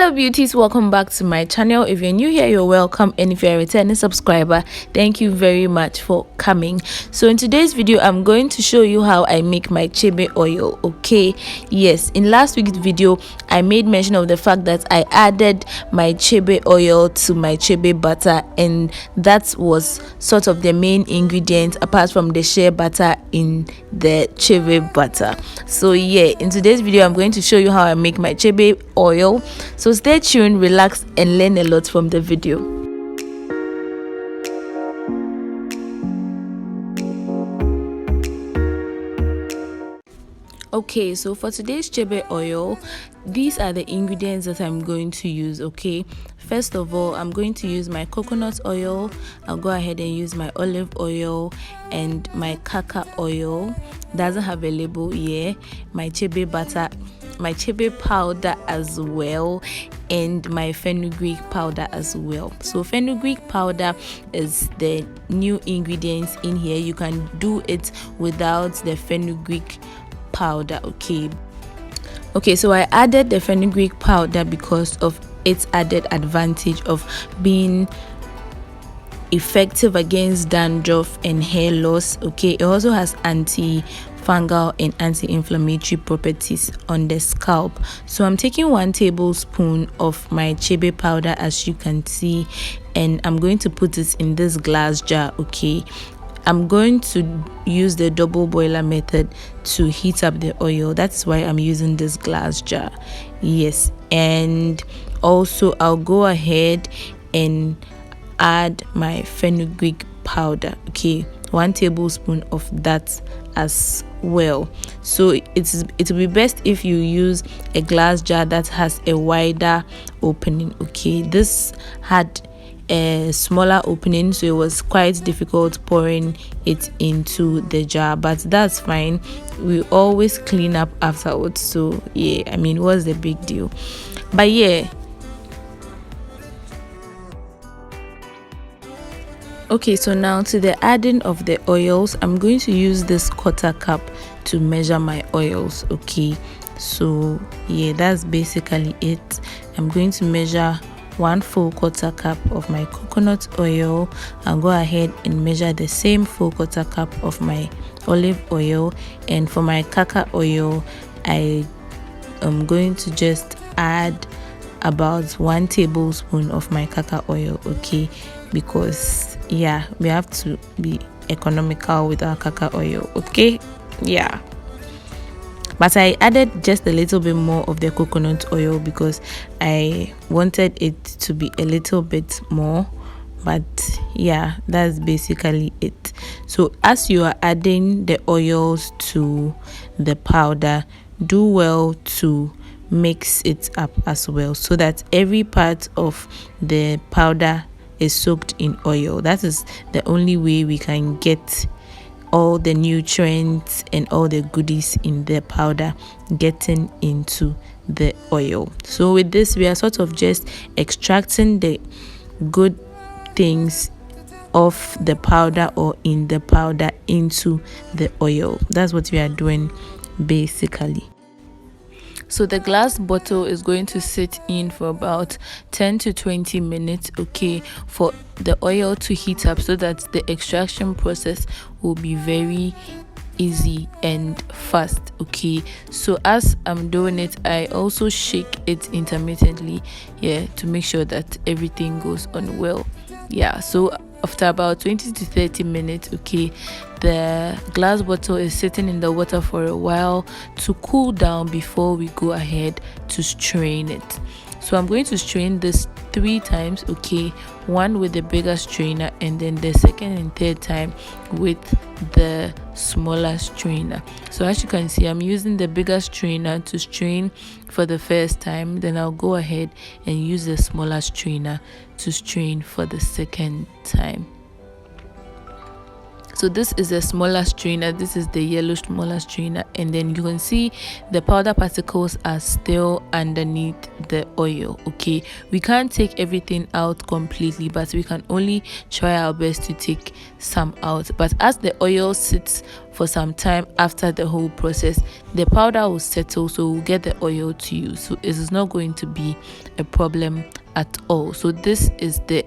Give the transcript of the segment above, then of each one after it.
Hello beauties, welcome back to my channel. If you're new here, you're welcome, and if you're a returning subscriber, thank you very much for coming. So in today's video, I'm going to show you how I make my Chebe oil. Okay, yes, in last week's video I made mention of the fact that I added my Chebe oil to my Chebe butter, and that was sort of the main ingredient apart from the shea butter in the Chebe butter. So yeah, in today's video I'm going to show you how I make my Chebe oil. So stay tuned, relax, and learn a lot from the video. Okay, so for today's Chebe oil, these are the ingredients that I'm going to use. Okay, first of all, I'm going to use my coconut oil. I'll go ahead and use my olive oil and my Karkar oil. Doesn't have a label here. My Chebe butter, my Chebe powder as well, and my fenugreek powder as well. So fenugreek powder is the new ingredients in here. You can do it without the fenugreek powder. Okay, so I added the fenugreek powder because of its added advantage of being effective against dandruff and hair loss. Okay, it also has anti-fungal and anti-inflammatory properties on the scalp. So I'm taking 1 tablespoon of my Chebe powder, as you can see, and I'm going to put it in this glass jar. Okay, I'm going to use the double boiler method to heat up the oil. That's why I'm using this glass jar. Yes, and also I'll go ahead and add my fenugreek powder. Okay, 1 tablespoon of that as well. So it will be best if you use a glass jar that has a wider opening. Okay, this had a smaller opening, so it was quite difficult pouring it into the jar, but that's fine. We always clean up afterwards, so yeah, I mean, what's the big deal? But yeah, okay, so now to the adding of the oils, I'm going to use this quarter cup to measure my oils. Okay, so yeah, that's basically it. I'm going to measure 1 full quarter cup of my coconut oil. I'll go ahead and measure the same full quarter cup of my olive oil, and for my Karkar oil, I am going to just add about 1 tablespoon of my Karkar oil. Okay, because yeah, we have to be economical with our Karkar oil. Okay, yeah, but I added just a little bit more of the coconut oil because I wanted it to be a little bit more. But yeah, that's basically it. So as you are adding the oils to the powder, do well to mix it up as well, so that every part of the powder is soaked in oil. That is the only way we can get all the nutrients and all the goodies in the powder getting into the oil. So with this, we are sort of just extracting the good things of the powder or in the powder into the oil. That's what we are doing basically. So the glass bottle is going to sit in for about 10 to 20 minutes, okay, for the oil to heat up, so that the extraction process will be very easy and fast. Okay, so as I'm doing it, I also shake it intermittently, yeah, to make sure that everything goes on well. Yeah, so after about 20 to 30 minutes, okay, the glass bottle is sitting in the water for a while to cool down before we go ahead to strain it. So I'm going to strain this 3 times, okay, 1 with the bigger strainer, and then the 2nd and 3rd time with the smaller strainer. So as you can see, I'm using the bigger strainer to strain for the first time, then I'll go ahead and use the smaller strainer to strain for the 2nd time. So this is a smaller strainer, this is the yellow smaller strainer, and then you can see the powder particles are still underneath the oil. Okay, we can't take everything out completely, but we can only try our best to take some out. But as the oil sits for some time after the whole process, the powder will settle, so we'll get the oil to use, so it is not going to be a problem at all. So this is the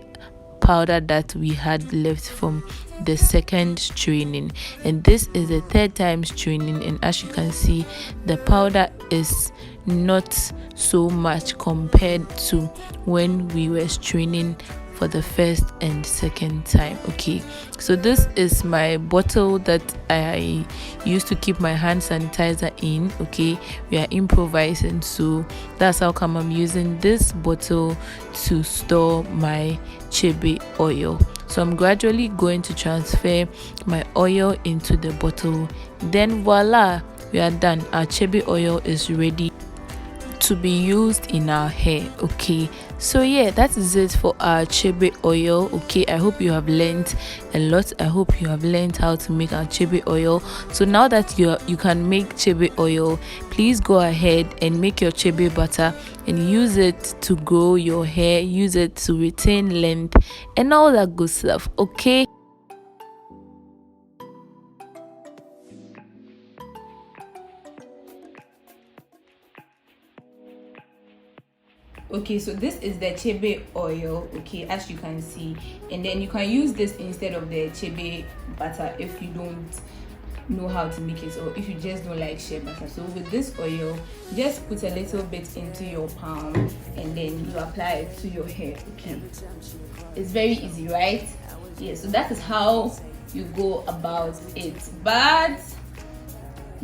powder that we had left from the second straining, and this is the third time straining, and as you can see, the powder is not so much compared to when we were straining for the first and second time. Okay, so this is my bottle that I used to keep my hand sanitizer in. Okay, we are improvising, so that's how come I'm using this bottle to store my Chebe oil. So I'm gradually going to transfer my oil into the bottle, then voila, we are done. Our Chebe oil is ready to be used in our hair. Okay, so yeah, that is it for our Chebe oil. Okay, I hope you have learned a lot. I hope you have learned how to make our Chebe oil. So now that you can make Chebe oil, please go ahead and make your Chebe butter and use it to grow your hair, use it to retain length and all that good stuff. Okay, okay, so this is the Chebe oil, okay, as you can see, and then you can use this instead of the Chebe butter if you don't know how to make it, or if you just don't like shea butter. So with this oil, just put a little bit into your palm and then you apply it to your hair. Okay, it's very easy, right? Yeah, so that is how you go about it, but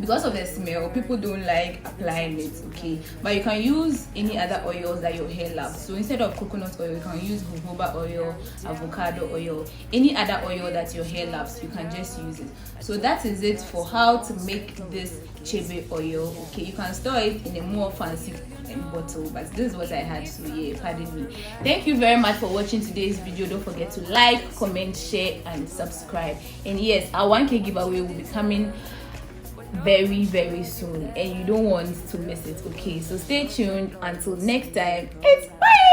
because of the smell, people don't like applying it. Okay, but you can use any other oils that your hair loves. So instead of coconut oil, you can use jojoba oil, avocado oil, any other oil that your hair loves, you can just use it. So that is it for how to make this Chebe oil. Okay, you can store it in a more fancy bottle, but this is what I had, so yeah, pardon me. Thank you very much for watching today's video. Don't forget to like, comment, share and subscribe. And yes, our 1K giveaway will be coming very soon, and you don't want to miss it. Okay, so stay tuned. Until next time, it's bye.